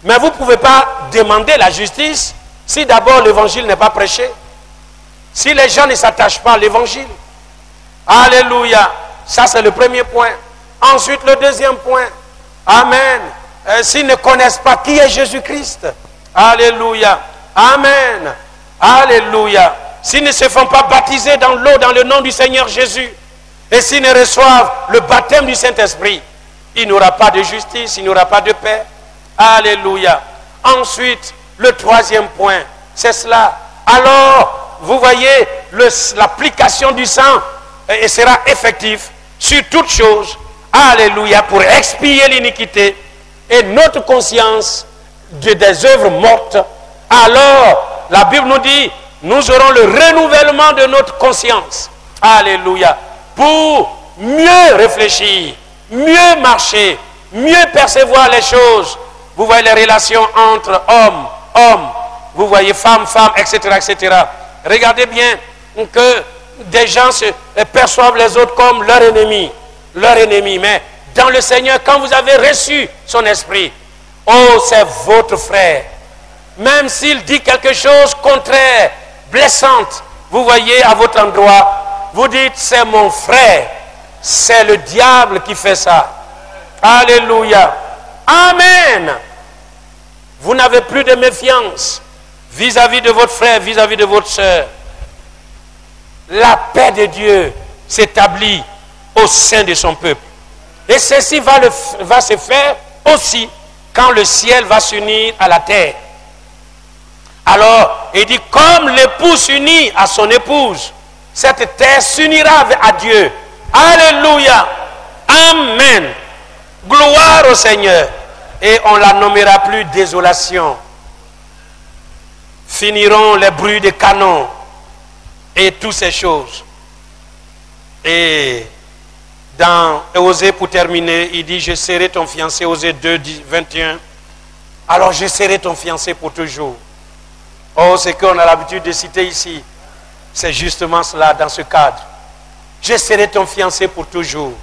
Mais vous ne pouvez pas demander la justice si d'abord l'évangile n'est pas prêché. Si les gens ne s'attachent pas à l'évangile. Alléluia. Ça c'est le premier point. Ensuite le deuxième point. Amen. S'ils ne connaissent pas qui est Jésus-Christ. Alléluia. Amen. Alléluia. S'ils ne se font pas baptiser dans l'eau dans le nom du Seigneur Jésus. Et s'ils ne reçoivent le baptême du Saint-Esprit, il n'y aura pas de justice, il n'y aura pas de paix. Alléluia. Ensuite, le troisième point, c'est cela. Alors, vous voyez, l'application du sang sera effective sur toute chose. Alléluia. Pour expier l'iniquité et notre conscience des œuvres mortes. Alors, la Bible nous dit, nous aurons le renouvellement de notre conscience. Alléluia. Pour mieux réfléchir, mieux marcher, mieux percevoir les choses. Vous voyez les relations entre hommes, vous voyez femmes, etc., etc. Regardez bien que des gens perçoivent les autres comme leurs ennemis. Mais dans le Seigneur, quand vous avez reçu son esprit, oh, c'est votre frère. Même s'il dit quelque chose contraire, blessante, vous voyez à votre endroit, vous dites, c'est mon frère. C'est le diable qui fait ça. Alléluia. Amen. Vous n'avez plus de méfiance vis-à-vis de votre frère, vis-à-vis de votre soeur. La paix de Dieu s'établit au sein de son peuple. Et ceci va se faire aussi quand le ciel va s'unir à la terre. Alors, il dit, comme l'époux s'unit à son épouse, cette terre s'unira à Dieu. Alléluia. Amen. Gloire au Seigneur. Et on la nommera plus désolation. Finiront les bruits des canons et toutes ces choses. Et dans Osée, pour terminer, il dit, je serai ton fiancé, Osée 2, 21. Alors je serai ton fiancé pour toujours. Oh, ce qu'on a l'habitude de citer ici, c'est justement cela dans ce cadre. Je serai ton fiancé pour toujours.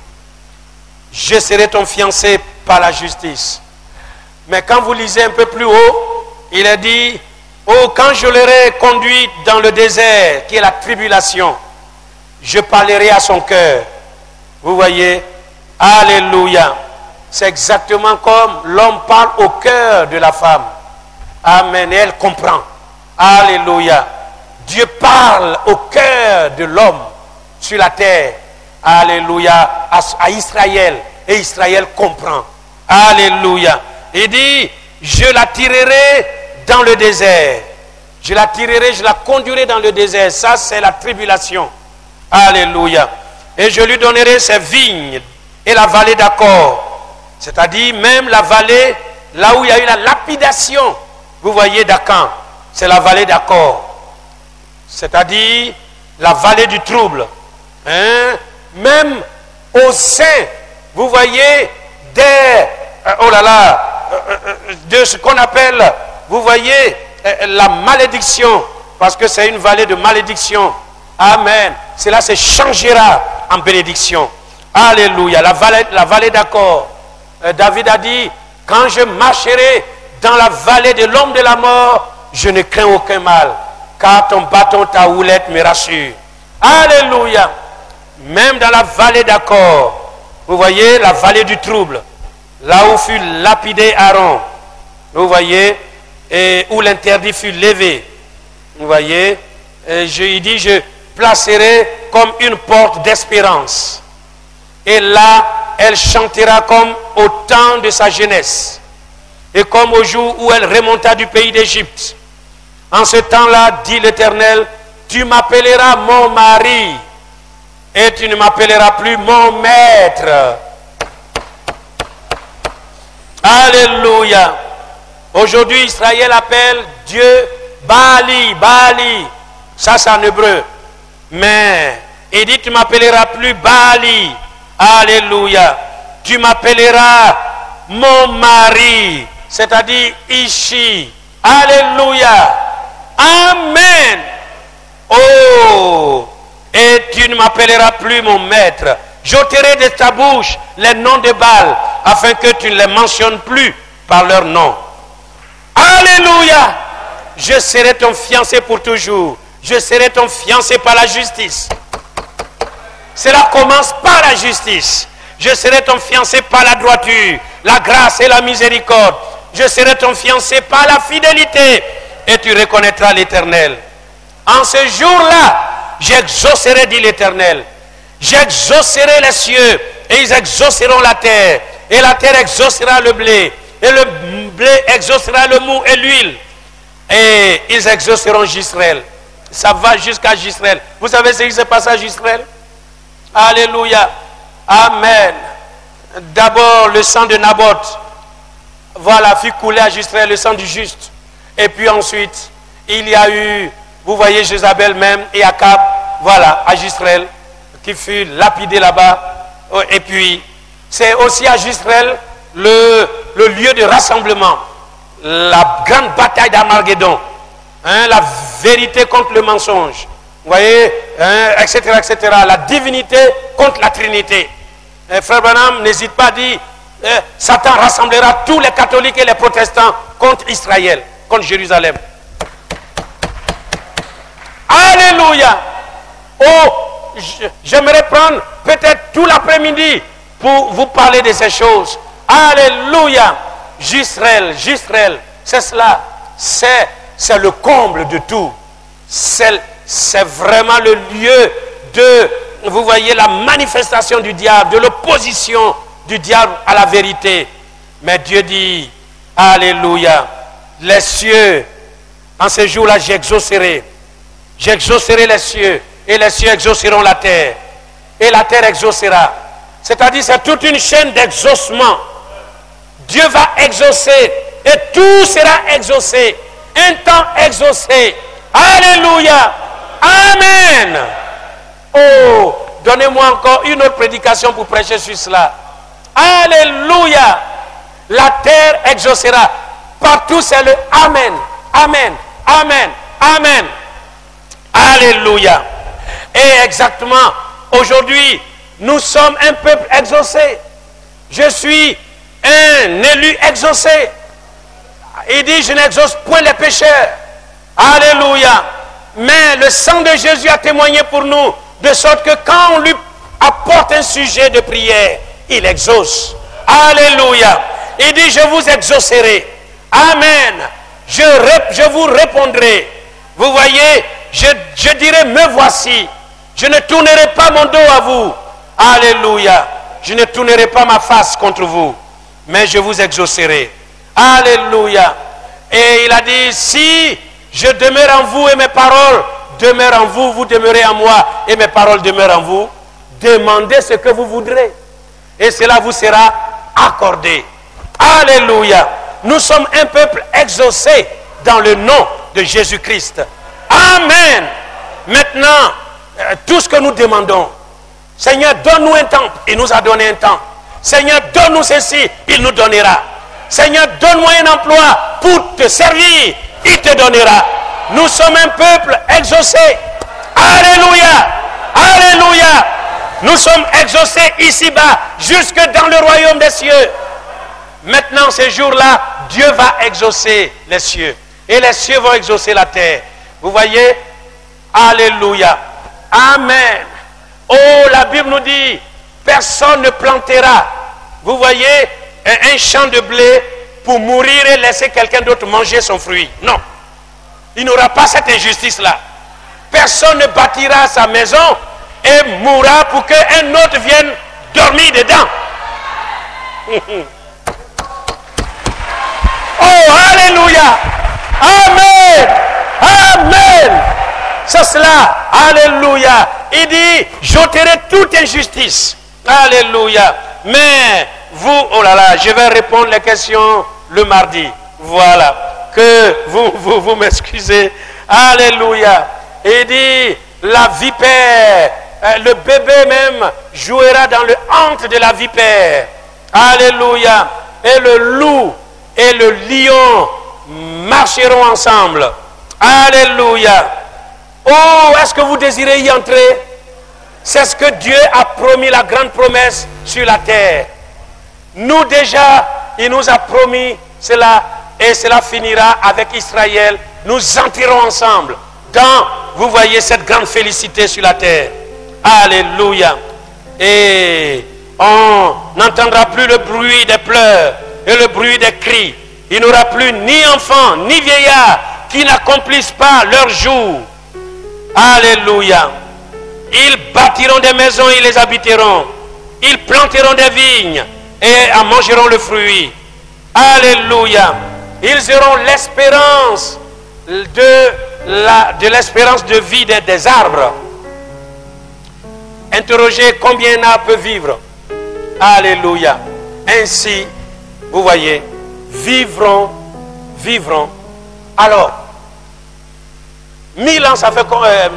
je serai ton fiancé par la justice. Mais quand vous lisez un peu plus haut, il est dit, oh, quand je l'aurai conduit dans le désert, qui est la tribulation, je parlerai à son cœur. Vous voyez? Alléluia. C'est exactement comme l'homme parle au cœur de la femme. Amen. Et elle comprend. Alléluia. Dieu parle au cœur de l'homme sur la terre. Alléluia. À Israël. Et Israël comprend. Alléluia. Il dit, je la tirerai dans le désert. Je la tirerai, je la conduirai dans le désert. Ça, c'est la tribulation. Alléluia. Et je lui donnerai ses vignes et la vallée d'Accord. C'est-à-dire même la vallée, là où il y a eu la lapidation. Vous voyez d'Acan, c'est la vallée d'Accord. C'est-à-dire la vallée du trouble. Hein? Même au sein, vous voyez, de ce qu'on appelle, vous voyez, la malédiction. Parce que c'est une vallée de malédiction. Amen. Cela se changera en bénédiction. Alléluia. La vallée d'Accord. David a dit, quand je marcherai dans la vallée de l'homme de la mort, je ne crains aucun mal, car ton bâton, ta houlette me rassure. Alléluia. Même dans la vallée d'Accord, vous voyez la vallée du trouble, là où fut lapidé Aaron, vous voyez, et où l'interdit fut levé. Vous voyez, il dit, je placerai comme une porte d'espérance. Et là, elle chantera comme au temps de sa jeunesse. Et comme au jour où elle remonta du pays d'Égypte. En ce temps-là, dit l'Éternel, tu m'appelleras mon mari. Et tu ne m'appelleras plus mon maître. Alléluia. Aujourd'hui, Israël appelle Dieu Baali, Baali. Ça, c'est en hébreu. Mais, il dit, tu ne m'appelleras plus Baali. Alléluia. Tu m'appelleras mon mari. C'est-à-dire Ishi. Alléluia. Amen. Oh. Et tu ne m'appelleras plus mon maître. J'ôterai de ta bouche les noms de Baal, afin que tu ne les mentionnes plus par leur nom. Alléluia. Je serai ton fiancé pour toujours. Je serai ton fiancé par la justice. Cela commence par la justice. Je serai ton fiancé par la droiture, la grâce et la miséricorde. Je serai ton fiancé par la fidélité. Et tu reconnaîtras l'Éternel. En ce jour-là, j'exaucerai, dit l'Éternel. J'exaucerai les cieux et ils exauceront la terre. Et la terre exaucera le blé. Et le blé exaucera le mou et l'huile. Et ils exauceront Jisraël. Ça va jusqu'à Jisraël. Vous savez ce qui s'est passé à Jisraël? Alléluia. Amen. D'abord, le sang de Naboth. Voilà, fit couler à Jisraël le sang du juste. Et puis ensuite, il y a eu, vous voyez, Jézabel même et Akab, voilà, à Jisraël, qui fut lapidé là-bas. Et puis, c'est aussi à Jisraël le lieu de rassemblement. La grande bataille d'Armageddon. Hein, la vérité contre le mensonge. Vous voyez, hein, etc., etc. La divinité contre la Trinité. Frère Branham n'hésite pas à dire, Satan rassemblera tous les catholiques et les protestants contre Israël, contre Jérusalem. Alléluia. Oh, j'aimerais prendre peut-être tout l'après-midi pour vous parler de ces choses. Alléluia. Jisraël, c'est cela. C'est le comble de tout. C'est vraiment le lieu de, vous voyez, la manifestation du diable, de l'opposition du diable à la vérité. Mais Dieu dit, alléluia, les cieux, en ce jour-là, j'exaucerai les cieux, et les cieux exauceront la terre, et la terre exaucera. C'est-à-dire, c'est toute une chaîne d'exaucement. Dieu va exaucer, et tout sera exaucé, un temps exaucé. Alléluia. Amen. Oh, donnez-moi encore une autre prédication pour prêcher sur cela. Alléluia. La terre exaucera. Partout c'est le Amen. Amen. Amen. Amen. Alléluia. Et exactement, aujourd'hui, nous sommes un peuple exaucé. Je suis un élu exaucé. Il dit, je n'exauce point les pécheurs. Alléluia. Mais le sang de Jésus a témoigné pour nous, de sorte que quand on lui apporte un sujet de prière, il exauce. Alléluia. Il dit, je vous exaucerai. Amen. Je vous répondrai. Vous voyez, je dirai, me voici. Je ne tournerai pas mon dos à vous. Alléluia. Je ne tournerai pas ma face contre vous, mais je vous exaucerai. Alléluia. Et il a dit, si je demeure en vous et mes paroles demeurent en vous, vous demeurez en moi et mes paroles demeurent en vous, demandez ce que vous voudrez. Et cela vous sera accordé. Alléluia. Nous sommes un peuple exaucé dans le nom de Jésus-Christ. Amen. Maintenant, tout ce que nous demandons, Seigneur, donne-nous un temple. Il nous a donné un temple. Seigneur, donne-nous ceci. Il nous donnera. Seigneur, donne-moi un emploi pour te servir. Il te donnera. Nous sommes un peuple exaucé. Alléluia. Alléluia. Nous sommes exaucés ici-bas, jusque dans le royaume des cieux. Maintenant, ces jours-là, Dieu va exaucer les cieux. Et les cieux vont exaucer la terre. Vous voyez? Alléluia. Amen. Oh, la Bible nous dit, personne ne plantera, vous voyez, un champ de blé pour mourir et laisser quelqu'un d'autre manger son fruit. Non. Il n'aura pas cette injustice-là. Personne ne bâtira sa maison et mourra pour qu'un autre vienne dormir dedans. Oh, alléluia. Amen. Amen. C'est cela. Alléluia. Il dit, j'ôterai toute injustice. Alléluia. Mais vous, oh là là, je vais répondre les questions le mardi. Voilà. Que vous m'excusez. Alléluia. Il dit, la vipère, le bébé même jouera dans le hante de la vipère. Alléluia. Et le loup et le lion marcheront ensemble. Alléluia. Oh, est-ce que vous désirez y entrer? C'est ce que Dieu a promis, la grande promesse sur la terre. Nous déjà, il nous a promis cela et cela finira avec Israël. Nous entrerons ensemble dans, vous voyez, cette grande félicité sur la terre. Alléluia. Et on n'entendra plus le bruit des pleurs et le bruit des cris. Il n'y aura plus ni enfants, ni vieillards qui n'accomplissent pas leur jour. Alléluia. Ils bâtiront des maisons, ils les habiteront. Ils planteront des vignes et en mangeront le fruit. Alléluia. Ils auront l'espérance de l'espérance de vie des arbres. Interrogez combien un arbre peut vivre. Alléluia. Ainsi, vous voyez, vivront. Alors, 1000 ans, ça fait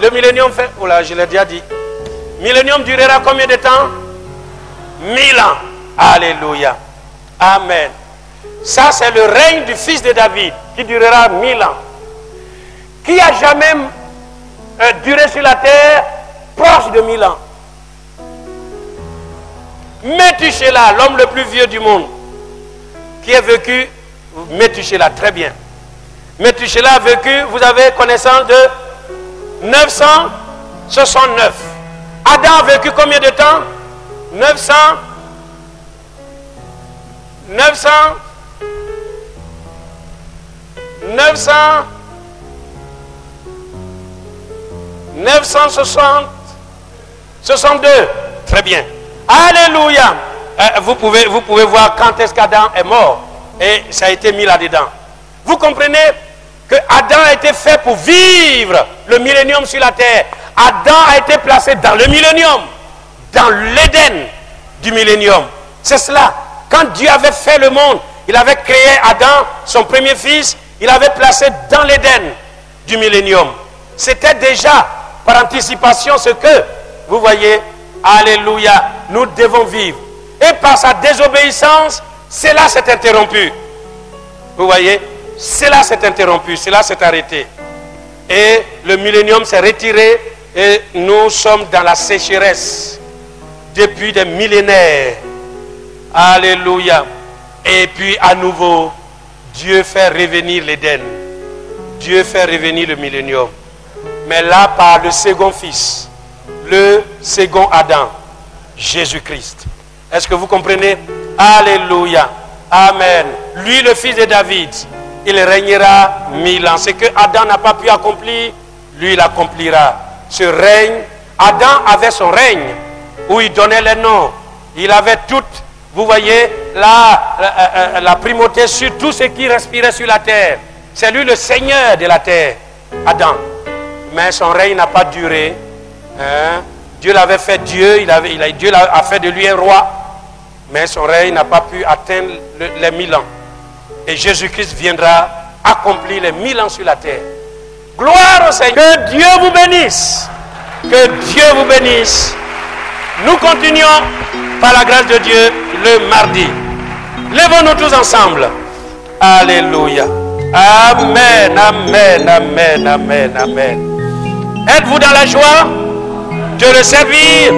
le millénium fait, oh là, je l'ai déjà dit. Millénium durera combien de temps? 1000 ans. Alléluia. Amen. Ça, c'est le règne du fils de David qui durera 1000 ans. Qui a jamais duré sur la terre proche de 1000 ans? Métuséla, l'homme le plus vieux du monde, qui a vécu, Métuséla, très bien. Métuséla a vécu, vous avez connaissance de 969. Adam a vécu combien de temps? 962. Très bien. Alléluia. Vous pouvez voir quand est-ce qu'Adam est mort. Et ça a été mis là-dedans. Vous comprenez que Adam a été fait pour vivre le millénium sur la terre. Adam a été placé dans le millénium, dans l'Éden du millénium. C'est cela. Quand Dieu avait fait le monde, il avait créé Adam, son premier fils, il avait placé dans l'Éden du millénium. C'était déjà par anticipation ce que, vous voyez, alléluia, nous devons vivre. Et par sa désobéissance, cela s'est interrompu. Vous voyez, cela s'est interrompu, cela s'est arrêté. Et le millénium s'est retiré et nous sommes dans la sécheresse depuis des millénaires. Alléluia. Et puis à nouveau, Dieu fait revenir l'Éden. Dieu fait revenir le millénium. Mais là, par le second fils, le second Adam, Jésus-Christ. Est-ce que vous comprenez? Alléluia. Amen. Lui, le fils de David, il régnera 1000 ans. Ce que Adam n'a pas pu accomplir, lui, il accomplira. Ce règne, Adam avait son règne, où il donnait les noms. Il avait toute, vous voyez, la primauté sur tout ce qui respirait sur la terre. C'est lui le Seigneur de la terre, Adam. Mais son règne n'a pas duré. Hein? Dieu l'avait fait Dieu, Dieu a fait de lui un roi. Mais son règne n'a pas pu atteindre les 1000 ans. Et Jésus-Christ viendra accomplir les 1000 ans sur la terre. Gloire au Seigneur. Que Dieu vous bénisse. Que Dieu vous bénisse. Nous continuons par la grâce de Dieu le mardi. Lèvons-nous tous ensemble. Alléluia. Amen, amen, amen, amen, amen. Êtes-vous dans la joie de le servir,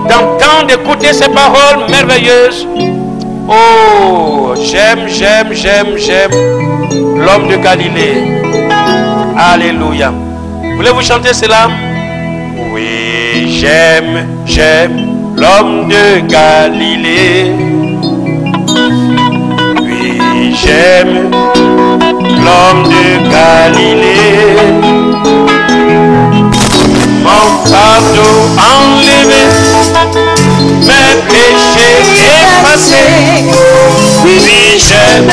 d'entendre, d'écouter ces paroles merveilleuses? Oh, j'aime l'homme de Galilée. Alléluia. Voulez-vous chanter cela? Oui, j'aime l'homme de Galilée. Oui, j'aime l'homme de Galilée. Mon fardeau enlevé, mes péchés effacés. Oui, j'aime